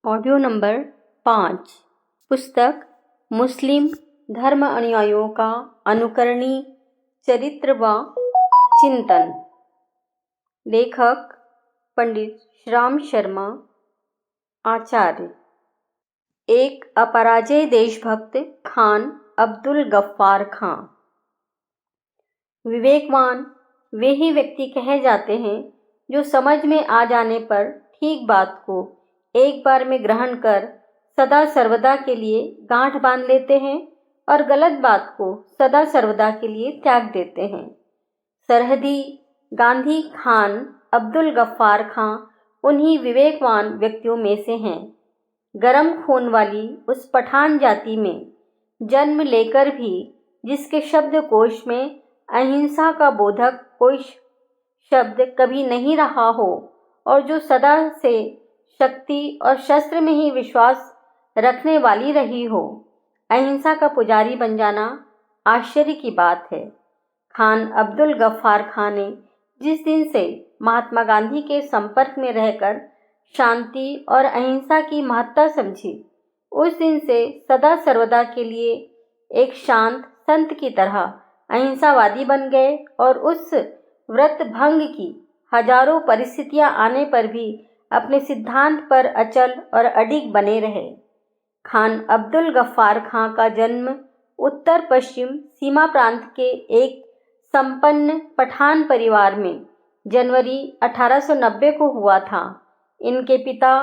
Audio number 5। पुस्तक मुस्लिम धर्म अनुयायियों का अनुकरणीय चरित्र व चिंतन। लेखक पंडित श्याम शर्मा आचार्य। एक अपराजय देशभक्त खान अब्दुल गफ्फार खां। विवेकवान वे ही व्यक्ति कहे जाते हैं जो समझ में आ जाने पर ठीक बात को एक बार में ग्रहण कर सदा सर्वदा के लिए गांठ बांध लेते हैं और गलत बात को सदा सर्वदा के लिए त्याग देते हैं। सरहदी गांधी खान अब्दुल गफ्फार खां उन्हीं विवेकवान व्यक्तियों में से हैं। गरम खून वाली उस पठान जाति में जन्म लेकर भी जिसके शब्दकोश में अहिंसा का बोधक कोई शब्द कभी नहीं रहा हो और जो सदा से शक्ति और शस्त्र में ही विश्वास रखने वाली रही हो, अहिंसा का पुजारी बन जाना आश्चर्य की बात है। खान अब्दुल गफ्फार खां ने जिस दिन से महात्मा गांधी के संपर्क में रहकर शांति और अहिंसा की महत्ता समझी, उस दिन से सदा सर्वदा के लिए एक शांत संत की तरह अहिंसावादी बन गए और उस व्रत भंग की हजारों परिस्थितियां आने पर भी अपने सिद्धांत पर अचल और अडिग बने रहे। खान अब्दुल गफ्फार खां का जन्म उत्तर पश्चिम सीमा प्रांत के एक संपन्न पठान परिवार में जनवरी 1890 को हुआ था। इनके पिता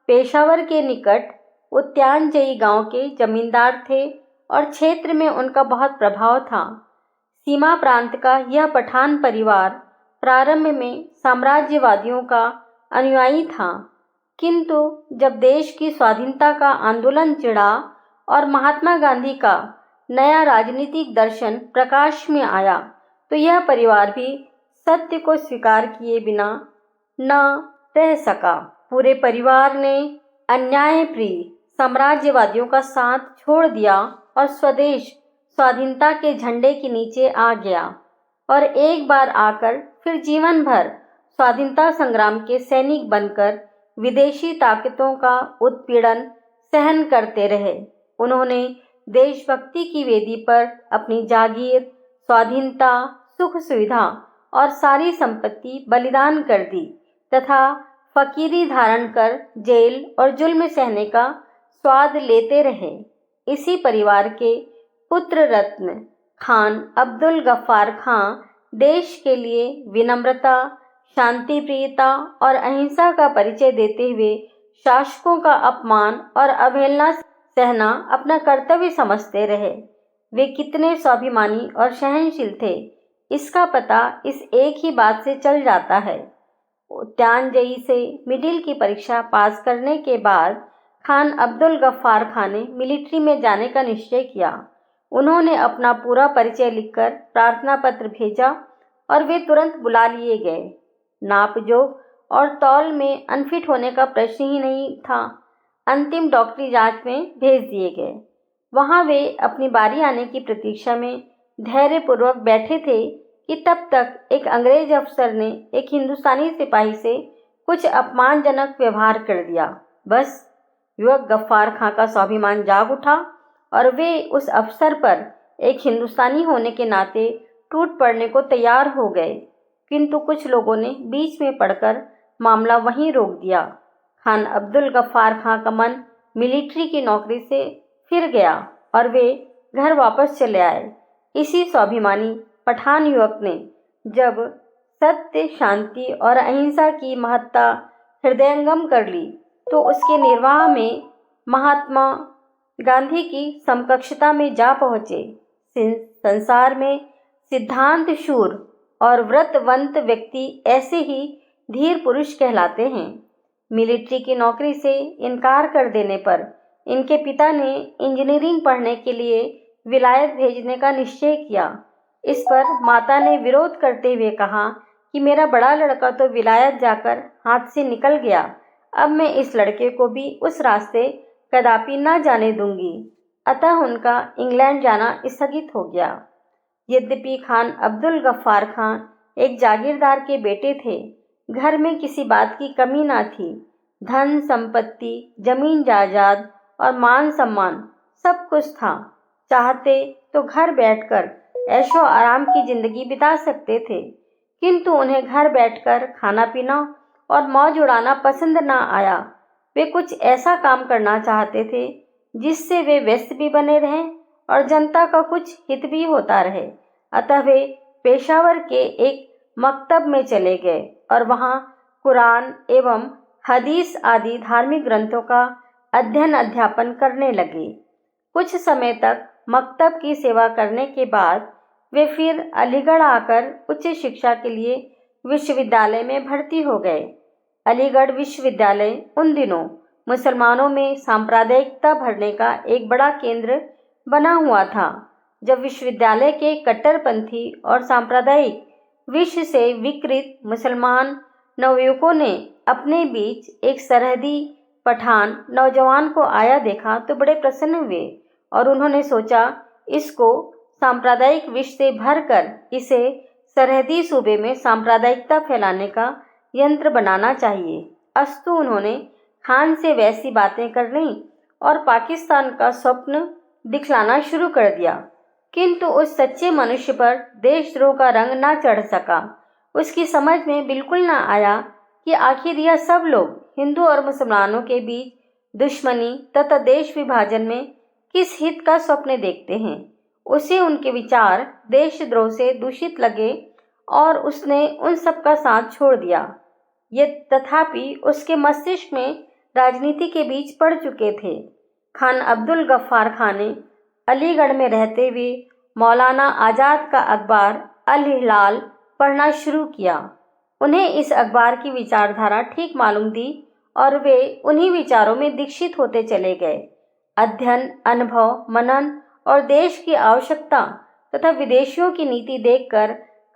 पेशावर के निकट उद्यानजयी गांव के जमींदार थे और क्षेत्र में उनका बहुत प्रभाव था। सीमा प्रांत का यह पठान परिवार प्रारंभ में साम्राज्यवादियों का अनुयायी था, किंतु जब देश की स्वाधीनता का आंदोलन चिढ़ा और महात्मा गांधी का नया राजनीतिक दर्शन प्रकाश में आया, तो यह परिवार भी सत्य को स्वीकार किए बिना न रह सका। पूरे परिवार ने अन्यायप्रिय साम्राज्यवादियों का साथ छोड़ दिया और स्वदेश स्वाधीनता के झंडे के नीचे आ गया और एक बार आकर फिर जीवन भर स्वाधीनता संग्राम के सैनिक बनकर विदेशी ताकतों का उत्पीड़न सहन करते रहे। उन्होंने देशभक्ति की वेदी पर अपनी जागीर, स्वाधीनता, सुख सुविधा और सारी संपत्ति बलिदान कर दी तथा फकीरी धारण कर जेल और जुल्म सहने का स्वाद लेते रहे। इसी परिवार के पुत्र रत्न खान अब्दुल गफ्फार खां देश के लिए विनम्रता, शांति प्रियता और अहिंसा का परिचय देते हुए शासकों का अपमान और अवहेलना सहना अपना कर्तव्य समझते रहे। वे कितने स्वाभिमानी और सहनशील थे, इसका पता इस एक ही बात से चल जाता है। उद्यानजयी से मिडिल की परीक्षा पास करने के बाद खान अब्दुल गफ्फार खां ने मिलिट्री में जाने का निश्चय किया। उन्होंने अपना पूरा परिचय लिखकर प्रार्थना पत्र भेजा और वे तुरंत बुला लिए गए। नापजोख और तौल में अनफिट होने का प्रश्न ही नहीं था। अंतिम डॉक्टरी जांच में भेज दिए गए। वहां वे अपनी बारी आने की प्रतीक्षा में धैर्यपूर्वक बैठे थे कि तब तक एक अंग्रेज अफसर ने एक हिंदुस्तानी सिपाही से कुछ अपमानजनक व्यवहार कर दिया। बस युवक गफ्फार खां का स्वाभिमान जाग उठा और वे उस अफसर पर एक हिंदुस्तानी होने के नाते टूट पड़ने को तैयार हो गए, किंतु कुछ लोगों ने बीच में पड़कर मामला वहीं रोक दिया। खान अब्दुल गफ्फार खां का मन मिलिट्री की नौकरी से फिर गया और वे घर वापस चले आए। इसी स्वाभिमानी पठान युवक ने जब सत्य, शांति और अहिंसा की महत्ता हृदयंगम कर ली, तो उसके निर्वाह में महात्मा गांधी की समकक्षता में जा पहुँचे। संसार में सिद्धांत शूर और व्रतवंत व्यक्ति ऐसे ही धीर पुरुष कहलाते हैं। मिलिट्री की नौकरी से इनकार कर देने पर इनके पिता ने इंजीनियरिंग पढ़ने के लिए विलायत भेजने का निश्चय किया। इस पर माता ने विरोध करते हुए कहा कि मेरा बड़ा लड़का तो विलायत जाकर हाथ से निकल गया, अब मैं इस लड़के को भी उस रास्ते कदापि न जाने दूंगी। अतः उनका इंग्लैंड जाना स्थगित हो गया। यद्यपि खान अब्दुल गफ्फार खां एक जागीरदार के बेटे थे, घर में किसी बात की कमी ना थी, धन संपत्ति, जमीन जायदाद और मान सम्मान सब कुछ था। चाहते तो घर बैठकर ऐशो आराम की जिंदगी बिता सकते थे, किंतु उन्हें घर बैठकर खाना पीना और मौज उड़ाना पसंद न आया। वे कुछ ऐसा काम करना चाहते थे जिससे वे व्यस्त भी बने रहें और जनता का कुछ हित भी होता रहे। अतः वे पेशावर के एक मकतब में चले गए और वहाँ कुरान एवं हदीस आदि धार्मिक ग्रंथों का अध्ययन अध्यापन करने लगे। कुछ समय तक मकतब की सेवा करने के बाद वे फिर अलीगढ़ आकर उच्च शिक्षा के लिए विश्वविद्यालय में भर्ती हो गए। अलीगढ़ विश्वविद्यालय उन दिनों मुसलमानों में सांप्रदायिकता भरने का एक बड़ा केंद्र बना हुआ था। जब विश्वविद्यालय के कट्टरपंथी और सांप्रदायिक विष से विकृत मुसलमान नवयुवकों ने अपने बीच एक सरहदी पठान नौजवान को आया देखा तो बड़े प्रसन्न हुए और उन्होंने सोचा इसको सांप्रदायिक विष से भरकर इसे सरहदी सूबे में सांप्रदायिकता फैलाने का यंत्र बनाना चाहिए। अस्तु उन्होंने खान से वैसी बातें करनी और पाकिस्तान का स्वप्न दिखलाना शुरू कर दिया, किंतु उस सच्चे मनुष्य पर देशद्रोह का रंग न चढ़ सका। उसकी समझ में बिल्कुल न आया कि आखिर यह सब लोग हिंदू और मुसलमानों के बीच दुश्मनी तथा देश विभाजन में किस हित का स्वप्न देखते हैं। उसे उनके विचार देशद्रोह से दूषित लगे और उसने उन सब का साथ छोड़ दिया। ये तथापि उसके मस्तिष्क में राजनीति के बीच पड़ चुके थे। खान अब्दुल गफ्फार खान ने अलीगढ़ में रहते हुए मौलाना आज़ाद का अखबार अल हिलाल पढ़ना शुरू किया। उन्हें इस अखबार की विचारधारा ठीक मालूम थी और वे उन्हीं विचारों में दीक्षित होते चले गए। अध्ययन, अनुभव, मनन और देश की आवश्यकता तथा विदेशियों की नीति देखकर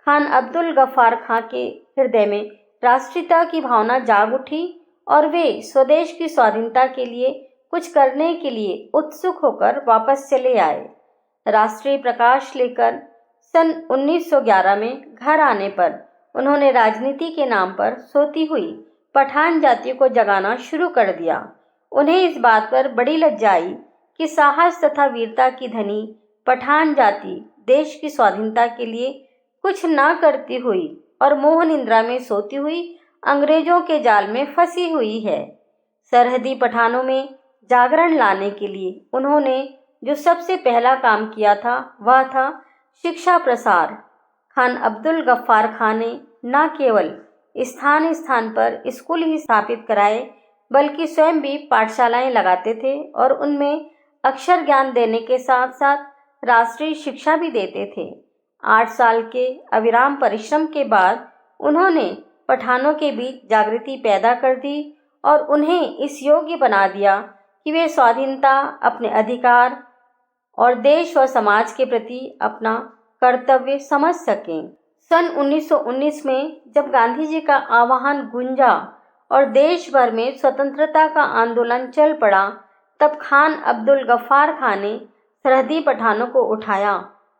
खान अब्दुल गफ्फार खां के हृदय में राष्ट्रीयता की भावना जाग उठी और वे स्वदेश की स्वाधीनता के लिए कुछ करने के लिए उत्सुक होकर वापस चले आए। राष्ट्रीय प्रकाश लेकर सन 1911 में घर आने पर उन्होंने राजनीति के नाम पर सोती हुई पठान जाति को जगाना शुरू कर दिया। उन्हें इस बात पर बड़ी लज्जा आई कि साहस तथा वीरता की धनी पठान जाति देश की स्वाधीनता के लिए कुछ न करती हुई और मोह निद्रा में सोती हुई अंग्रेजों के जाल में फंसी हुई है। सरहदी पठानों में जागरण लाने के लिए उन्होंने जो सबसे पहला काम किया था वह था शिक्षा प्रसार। खान अब्दुल गफ्फार खान ने न केवल स्थान स्थान पर स्कूल ही स्थापित कराए बल्कि स्वयं भी पाठशालाएं लगाते थे और उनमें अक्षर ज्ञान देने के साथ साथ राष्ट्रीय शिक्षा भी देते थे। 8 साल के अविराम परिश्रम के बाद उन्होंने पठानों के बीच जागृति पैदा कर दी और उन्हें इस योग्य बना दिया कि वे स्वाधीनता, अपने अधिकार और देश व समाज के प्रति अपना कर्तव्य समझ सकें। सन 1919 में जब गांधी जी का आह्वान गूंजा और देश भर में स्वतंत्रता का आंदोलन चल पड़ा, तब खान अब्दुल गफ्फार खान ने सरहदी पठानों को उठाया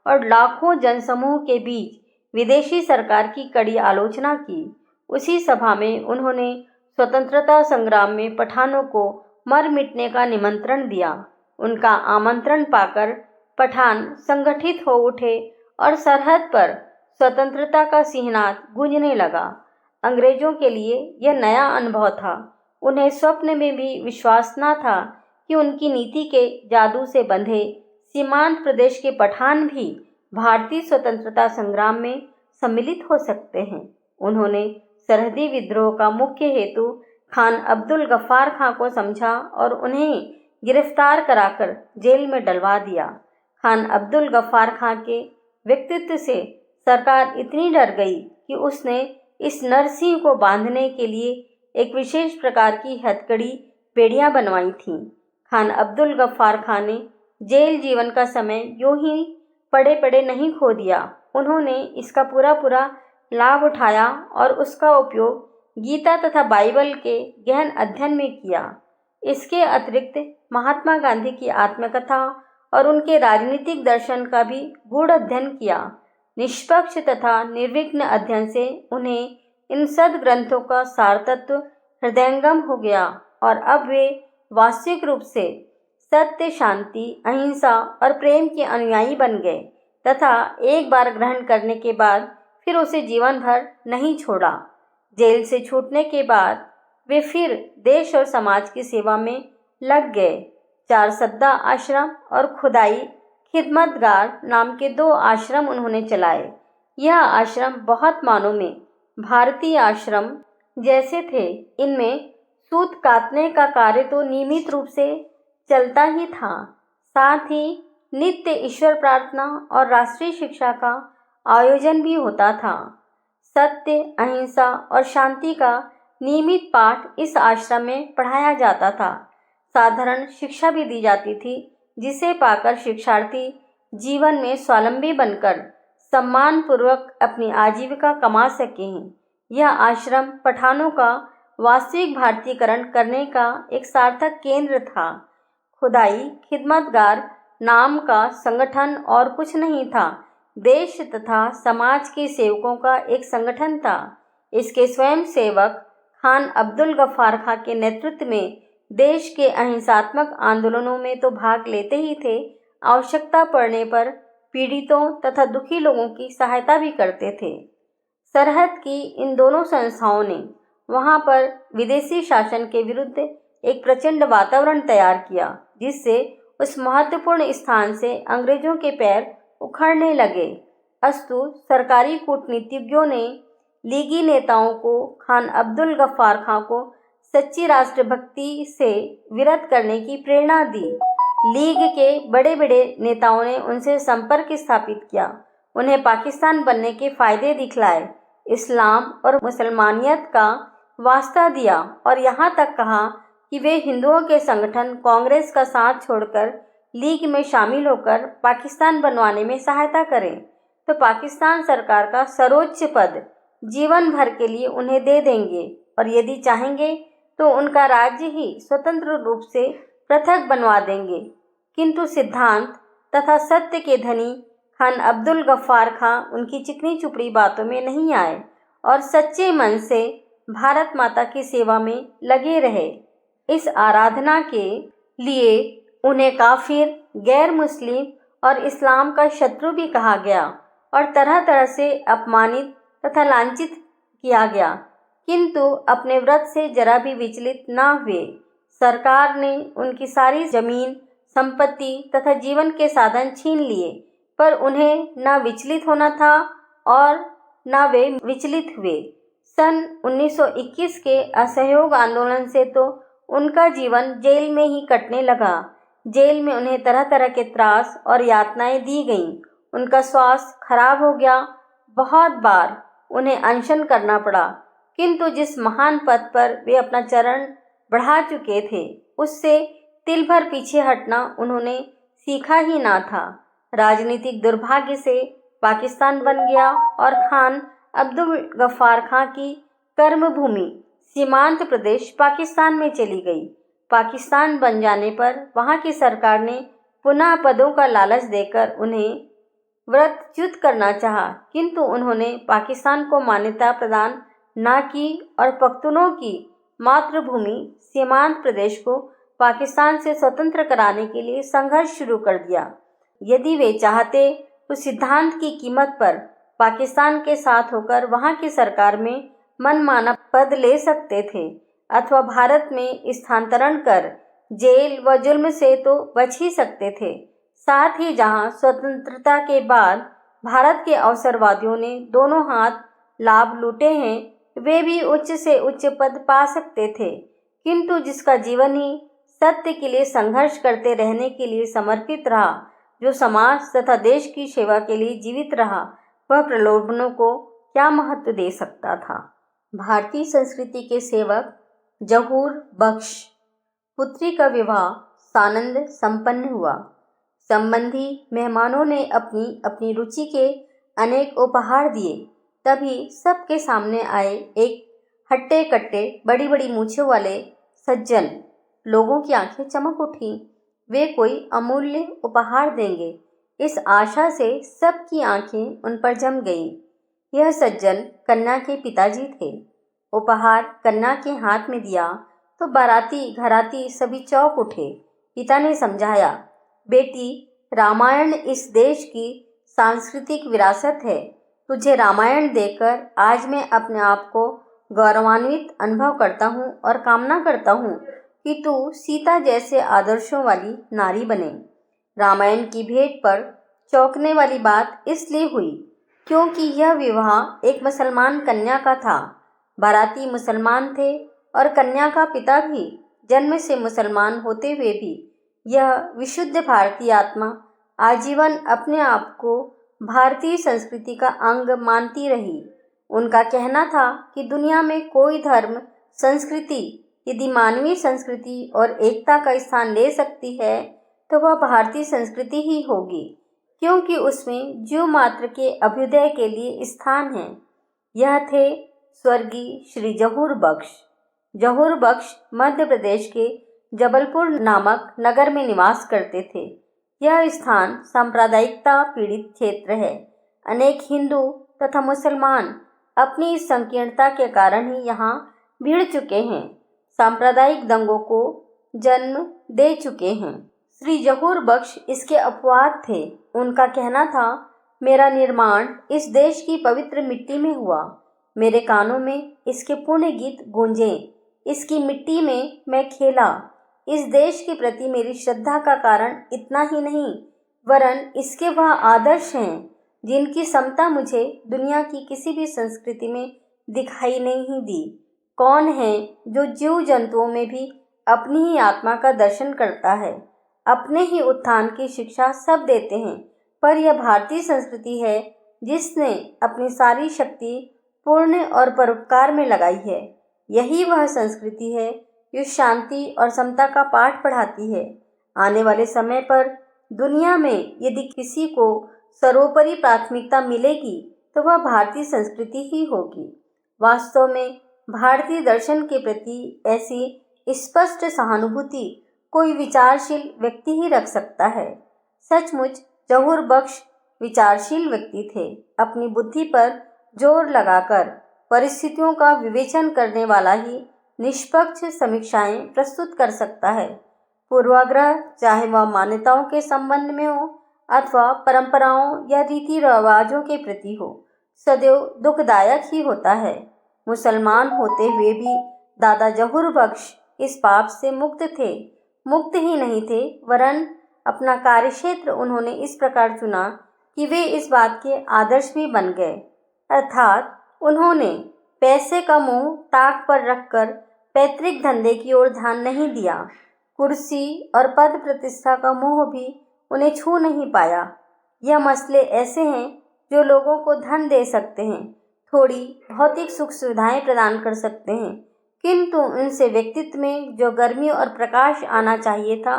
और लाखों जनसमूह के बीच विदेशी सरकार की कड़ी आलोचना की। उसी सभा में उन्होंने स्वतंत्रता संग्राम में पठानों को मर मिटने का निमंत्रण दिया। उनका आमंत्रण पाकर पठान संगठित हो उठे और सरहद पर स्वतंत्रता का सिहनाद गूंजने लगा। अंग्रेजों के लिए यह नया अनुभव था। उन्हें स्वप्न में भी विश्वास न था कि उनकी नीति के जादू से बंधे सीमांत प्रदेश के पठान भी भारतीय स्वतंत्रता संग्राम में सम्मिलित हो सकते हैं। उन्होंने सरहदी विद्रोह का मुख्य हेतु खान अब्दुल गफ्फार खां को समझा और उन्हें गिरफ्तार कराकर जेल में डलवा दिया। खान अब्दुल गफ्फार खां के व्यक्तित्व से सरकार इतनी डर गई कि उसने इस नरसिंह को बांधने के लिए एक विशेष प्रकार की हथकड़ी बेड़ियां बनवाई थीं। खान अब्दुल गफ्फार खान ने जेल जीवन का समय यूं ही पड़े पड़े नहीं खो दिया। उन्होंने इसका पूरा लाभ उठाया और उसका उपयोग गीता तथा बाइबल के गहन अध्ययन में किया। इसके अतिरिक्त महात्मा गांधी की आत्मकथा और उनके राजनीतिक दर्शन का भी गूढ़ अध्ययन किया। निष्पक्ष तथा निर्विघ्न अध्ययन से उन्हें इन सद्ग्रंथों का सार तत्व हृदयंगम हो गया और अब वे वास्तविक रूप से सत्य, शांति, अहिंसा और प्रेम के अनुयायी बन गए तथा एक बार ग्रहण करने के बाद फिर उसे जीवन भर नहीं छोड़ा। जेल से छूटने के बाद वे फिर देश और समाज की सेवा में लग गए। चारसद्दा आश्रम और खुदाई खिदमतगार नाम के 2 आश्रम उन्होंने चलाए। यह आश्रम बहुत मानों में भारतीय आश्रम जैसे थे। इनमें सूत काटने का कार्य तो नियमित रूप से चलता ही था, साथ ही नित्य ईश्वर प्रार्थना और राष्ट्रीय शिक्षा का आयोजन भी होता था। सत्य, अहिंसा और शांति का नियमित पाठ इस आश्रम में पढ़ाया जाता था। साधारण शिक्षा भी दी जाती थी, जिसे पाकर शिक्षार्थी जीवन में स्वावलंबी बनकर सम्मानपूर्वक अपनी आजीविका कमा सके हैं। यह आश्रम पठानों का वास्तविक भारतीयकरण करने का एक सार्थक केंद्र था। खुदाई खिदमतगार नाम का संगठन और कुछ नहीं था, देश तथा समाज के सेवकों का एक संगठन था। इसके स्वयं सेवक खान अब्दुल गफ्फार खां के नेतृत्व में देश के अहिंसात्मक आंदोलनों में तो भाग लेते ही थे, आवश्यकता पड़ने पर पीड़ितों तथा दुखी लोगों की सहायता भी करते थे। सरहद की इन दोनों संस्थाओं ने वहां पर विदेशी शासन के विरुद्ध एक प्रचंड वातावरण तैयार किया, जिससे उस महत्वपूर्ण स्थान से अंग्रेजों के पैर उखड़ने लगे। अस्तु सरकारी कूटनीतिज्ञों ने लीगी नेताओं को खान अब्दुल गफ्फार खां को सच्ची राष्ट्रभक्ति से विरत करने की प्रेरणा दी। लीग के बड़े बड़े नेताओं ने उनसे संपर्क स्थापित किया, उन्हें पाकिस्तान बनने के फायदे दिखलाए, इस्लाम और मुसलमानियत का वास्ता दिया और यहाँ तक कहा कि वे हिंदुओं के संगठन कांग्रेस का साथ छोड़कर लीग में शामिल होकर पाकिस्तान बनवाने में सहायता करें तो पाकिस्तान सरकार का सर्वोच्च पद जीवन भर के लिए उन्हें दे देंगे और यदि चाहेंगे तो उनका राज्य ही स्वतंत्र रूप से पृथक बनवा देंगे। किंतु सिद्धांत तथा सत्य के धनी खान अब्दुल गफ्फार खां उनकी चिकनी चुपड़ी बातों में नहीं आए और सच्चे मन से भारत माता की सेवा में लगे रहे। इस आराधना के लिए उन्हें काफिर, गैर मुस्लिम और इस्लाम का शत्रु भी कहा गया और तरह तरह से अपमानित तथा लांछित किया गया, किंतु अपने व्रत से जरा भी विचलित न हुए। सरकार ने उनकी सारी जमीन, संपत्ति तथा जीवन के साधन छीन लिए, पर उन्हें न विचलित होना था और न वे विचलित हुए। सन 1921 के असहयोग आंदोलन से तो उनका जीवन जेल में ही कटने लगा। जेल में उन्हें तरह तरह के त्रास और यातनाएं दी गईं। उनका स्वास्थ्य खराब हो गया। बहुत बार उन्हें अनशन करना पड़ा, किंतु जिस महान पद पर वे अपना चरण बढ़ा चुके थे, उससे तिल भर पीछे हटना उन्होंने सीखा ही ना था। राजनीतिक दुर्भाग्य से पाकिस्तान बन गया और खान अब्दुल गफ्फार खां की कर्मभूमि सीमांत प्रदेश पाकिस्तान में चली गई। पाकिस्तान बन जाने पर वहां की सरकार ने पुनः पदों का लालच देकर उन्हें व्रतच्युत करना चाहा, किंतु उन्होंने पाकिस्तान को मान्यता प्रदान न की और पख्तूनों की मातृभूमि सीमांत प्रदेश को पाकिस्तान से स्वतंत्र कराने के लिए संघर्ष शुरू कर दिया। यदि वे चाहते तो सिद्धांत की कीमत पर पाकिस्तान के साथ होकर वहां की सरकार में मनमाना पद ले सकते थे अथवा भारत में स्थानांतरण कर जेल व जुल्म से तो बच ही सकते थे। साथ ही जहां स्वतंत्रता के बाद भारत के अवसरवादियों ने दोनों हाथ लाभ लूटे हैं, वे भी उच्च से उच्च पद पा सकते थे, किंतु जिसका जीवन ही सत्य के लिए संघर्ष करते रहने के लिए समर्पित रहा, जो समाज तथा देश की सेवा के लिए जीवित रहा, वह प्रलोभनों को क्या महत्व दे सकता था। भारतीय संस्कृति के सेवक जहूर बख्श पुत्री का विवाह सानंद संपन्न हुआ। संबंधी मेहमानों ने अपनी अपनी रुचि के अनेक उपहार दिए। तभी सबके सामने आए एक हट्टे कट्टे बड़ी बड़ी मूछों वाले सज्जन। लोगों की आंखें चमक उठी। वे कोई अमूल्य उपहार देंगे, इस आशा से सबकी आंखें उन पर जम गईं। यह सज्जन कन्या के पिताजी थे। उपहार कन्या के हाथ में दिया तो बाराती घराती सभी चौंक उठे। पिता ने समझाया, बेटी, रामायण इस देश की सांस्कृतिक विरासत है। तुझे रामायण देकर आज मैं अपने आप को गौरवान्वित अनुभव करता हूँ और कामना करता हूँ कि तू सीता जैसे आदर्शों वाली नारी बने। रामायण की भेंट पर चौंकने वाली बात इसलिए हुई क्योंकि यह विवाह एक मुसलमान कन्या का था। बाराती मुसलमान थे और कन्या का पिता भी जन्म से मुसलमान होते हुए भी यह विशुद्ध भारतीय आत्मा आजीवन अपने आप को भारतीय संस्कृति का अंग मानती रही। उनका कहना था कि दुनिया में कोई धर्म संस्कृति यदि मानवीय संस्कृति और एकता का स्थान ले सकती है तो वह भारतीय संस्कृति ही होगी, क्योंकि उसमें जीव मात्र के अभ्युदय के लिए स्थान है। यह थे स्वर्गीय श्री जहूर बख्श। जहूर बख्श मध्य प्रदेश के जबलपुर नामक नगर में निवास करते थे। यह स्थान सांप्रदायिकता पीड़ित क्षेत्र है। अनेक हिंदू तथा मुसलमान अपनी इस संकीर्णता के कारण ही यहाँ भिड़ चुके हैं, सांप्रदायिक दंगों को जन्म दे चुके हैं। श्री जहूर बख्श इसके अपवाद थे। उनका कहना था, मेरा निर्माण इस देश की पवित्र मिट्टी में हुआ। मेरे कानों में इसके पुण्य गीत गूंजे। इसकी मिट्टी में मैं खेला। इस देश के प्रति मेरी श्रद्धा का कारण इतना ही नहीं, वरन इसके वह आदर्श हैं जिनकी समता मुझे दुनिया की किसी भी संस्कृति में दिखाई नहीं दी। कौन है जो जीव जंतुओं में भी अपनी ही आत्मा का दर्शन करता है? अपने ही उत्थान की शिक्षा सब देते हैं, पर यह भारतीय संस्कृति है जिसने अपनी सारी शक्ति पुण्य और परोपकार में लगाई है। यही वह संस्कृति है जो शांति और समता का पाठ पढ़ाती है। आने वाले समय पर दुनिया में यदि किसी को सर्वोपरि प्राथमिकता मिलेगी तो वह भारतीय संस्कृति ही होगी। वास्तव में भारतीय दर्शन के प्रति ऐसी स्पष्ट सहानुभूति कोई विचारशील व्यक्ति ही रख सकता है। सचमुच जहूर बख्श विचारशील व्यक्ति थे। अपनी बुद्धि पर जोर लगाकर परिस्थितियों का विवेचन करने वाला ही निष्पक्ष समीक्षाएं प्रस्तुत कर सकता है। पूर्वाग्रह चाहे वह मान्यताओं के संबंध में हो अथवा परंपराओं या रीति रिवाजों के प्रति हो, सदैव दुखदायक ही होता है। मुसलमान होते हुए भी दादा जहूर बख्श इस पाप से मुक्त थे। मुक्त ही नहीं थे, वरन अपना कार्यक्षेत्र उन्होंने इस प्रकार चुना कि वे इस बात के आदर्श भी बन गए। अर्थात उन्होंने पैसे का मोह ताक पर रखकर पैतृक धंधे की ओर ध्यान नहीं दिया। कुर्सी और पद प्रतिष्ठा का मोह भी उन्हें छू नहीं पाया। यह मसले ऐसे हैं जो लोगों को धन दे सकते हैं, थोड़ी भौतिक सुख सुविधाएं प्रदान कर सकते हैं, किंतु उनसे व्यक्तित्व में जो गर्मी और प्रकाश आना चाहिए था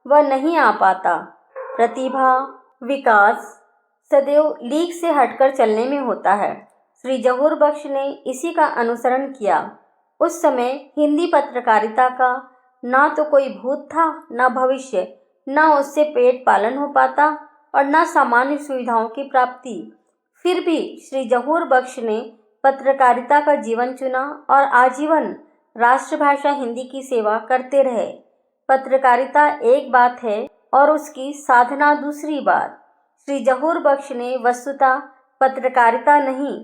वह नहीं आ पाता। प्रतिभा विकास सदैव लीक से हटकर चलने में होता है। श्री जहूर बख्श ने इसी का अनुसरण किया। उस समय हिंदी पत्रकारिता का ना तो कोई भूत था, ना भविष्य, ना उससे पेट पालन हो पाता और ना सामान्य सुविधाओं की प्राप्ति। फिर भी श्री जहूर बख्श ने पत्रकारिता का जीवन चुना और आजीवन राष्ट्रभाषा हिंदी की सेवा करते रहे। पत्रकारिता एक बात है और उसकी साधना दूसरी बात। श्री जहूर बख्श ने वस्तुतः पत्रकारिता नहीं,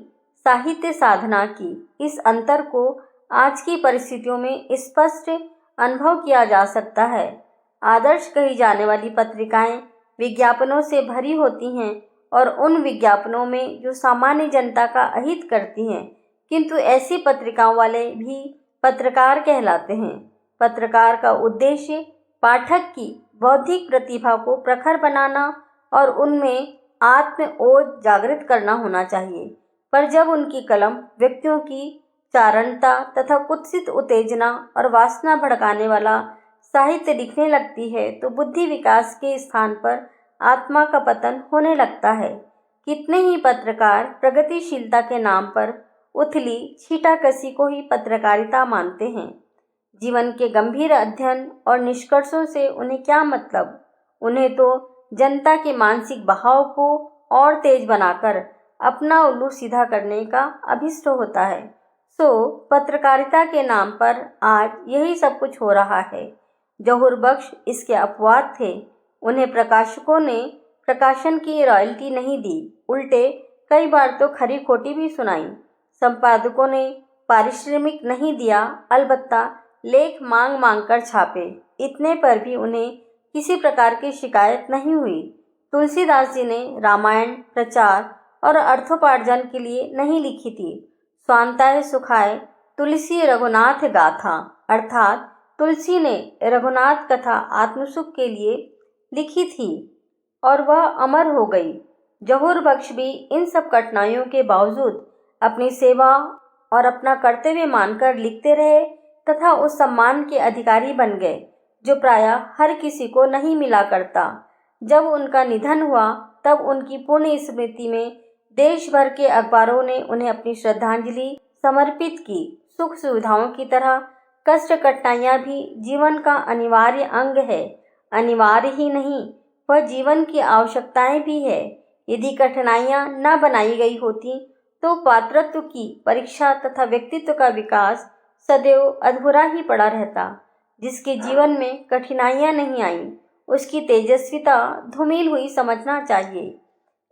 साहित्य साधना की। इस अंतर को आज की परिस्थितियों में स्पष्ट अनुभव किया जा सकता है। आदर्श कही जाने वाली पत्रिकाएं विज्ञापनों से भरी होती हैं और उन विज्ञापनों में जो सामान्य जनता का अहित करती हैं, किंतु ऐसी पत्रिकाओं वाले भी पत्रकार कहलाते हैं। पत्रकार का उद्देश्य पाठक की बौद्धिक प्रतिभा को प्रखर बनाना और उनमें आत्म ओज जागृत करना होना चाहिए। पर जब उनकी कलम व्यक्तियों की चारणता तथा कुत्सित उत्तेजना और वासना भड़काने वाला साहित्य लिखने लगती है तो बुद्धि विकास के स्थान पर आत्मा का पतन होने लगता है। कितने ही पत्रकार प्रगतिशीलता के नाम पर उथली छीटाकशी को ही पत्रकारिता मानते हैं। जीवन के गंभीर अध्ययन और निष्कर्षों से उन्हें क्या मतलब? उन्हें तो जनता के मानसिक बहाव को और तेज बनाकर अपना उल्लू सीधा करने का अभिष्ट होता है। पत्रकारिता के नाम पर आज यही सब कुछ हो रहा है। जहूर बख्श इसके अपवाद थे। उन्हें प्रकाशकों ने प्रकाशन की रॉयल्टी नहीं दी, उल्टे कई बार तो खरी खोटी भी सुनाई। संपादकों ने पारिश्रमिक नहीं दिया, अलबत्ता लेख मांग मांग कर छापे। इतने पर भी उन्हें किसी प्रकार की शिकायत नहीं हुई। तुलसीदास जी ने रामायण प्रचार और अर्थोपार्जन के लिए नहीं लिखी थी। स्वान्ताय सुखाय तुलसी रघुनाथ गाथा, अर्थात तुलसी ने रघुनाथ कथा आत्मसुख के लिए लिखी थी और वह अमर हो गई। जहूर बख्श भी इन सब कठिनाइयों के बावजूद अपनी सेवा और अपना कर्तव्य मानकर लिखते रहे तथा उस सम्मान के अधिकारी बन गए जो प्रायः हर किसी को नहीं मिला करता। जब उनका निधन हुआ तब उनकी पुण्य स्मृति में देश भर के अखबारों ने उन्हें अपनी श्रद्धांजलि समर्पित की। सुख सुविधाओं की तरह कष्ट कठिनाइयाँ भी जीवन का अनिवार्य अंग है। अनिवार्य ही नहीं, वह जीवन की आवश्यकताएं भी है। यदि कठिनाइयाँ न बनाई गई होती तो पात्रत्व की परीक्षा तथा व्यक्तित्व का विकास सदैव अधूरा ही पड़ा रहता। जिसके जीवन में कठिनाइयाँ नहीं आईं, उसकी तेजस्विता धूमिल हुई समझना चाहिए।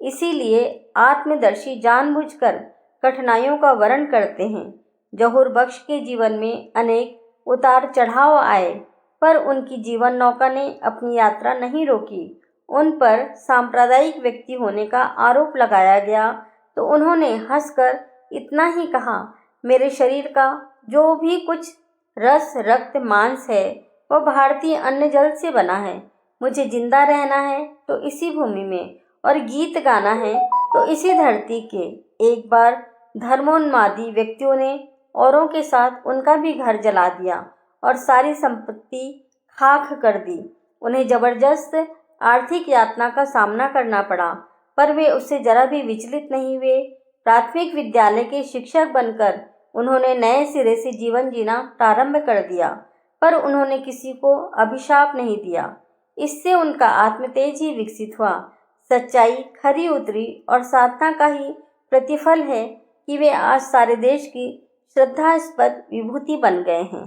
इसीलिए आत्मदर्शी जानबूझकर कठिनाइयों का वर्ण करते हैं। जहूर बख्श के जीवन में अनेक उतार चढ़ाव आए, पर उनकी जीवन नौका ने अपनी यात्रा नहीं रोकी। उन पर सांप्रदायिक व्यक्ति होने का आरोप लगाया गया तो उन्होंने हंसकर इतना ही कहा, मेरे शरीर का जो भी कुछ रस रक्त मांस है वह भारतीय अन्न जल से बना है। मुझे जिंदा रहना है तो इसी भूमि में और गीत गाना है तो इसी धरती के। एक बार धर्मोन्मादी व्यक्तियों ने औरों के साथ उनका भी घर जला दिया और सारी संपत्ति खाक कर दी। उन्हें जबरदस्त आर्थिक यातना का सामना करना पड़ा, पर वे उससे जरा भी विचलित नहीं हुए। प्राथमिक विद्यालय के शिक्षक बनकर उन्होंने नए सिरे से जीवन जीना प्रारंभ कर दिया, पर उन्होंने किसी को अभिशाप नहीं दिया। इससे उनका आत्मतेज ही विकसित हुआ। सच्चाई खरी उतरी और साधना का ही प्रतिफल है कि वे आज सारे देश की श्रद्धास्पद विभूति बन गए हैं।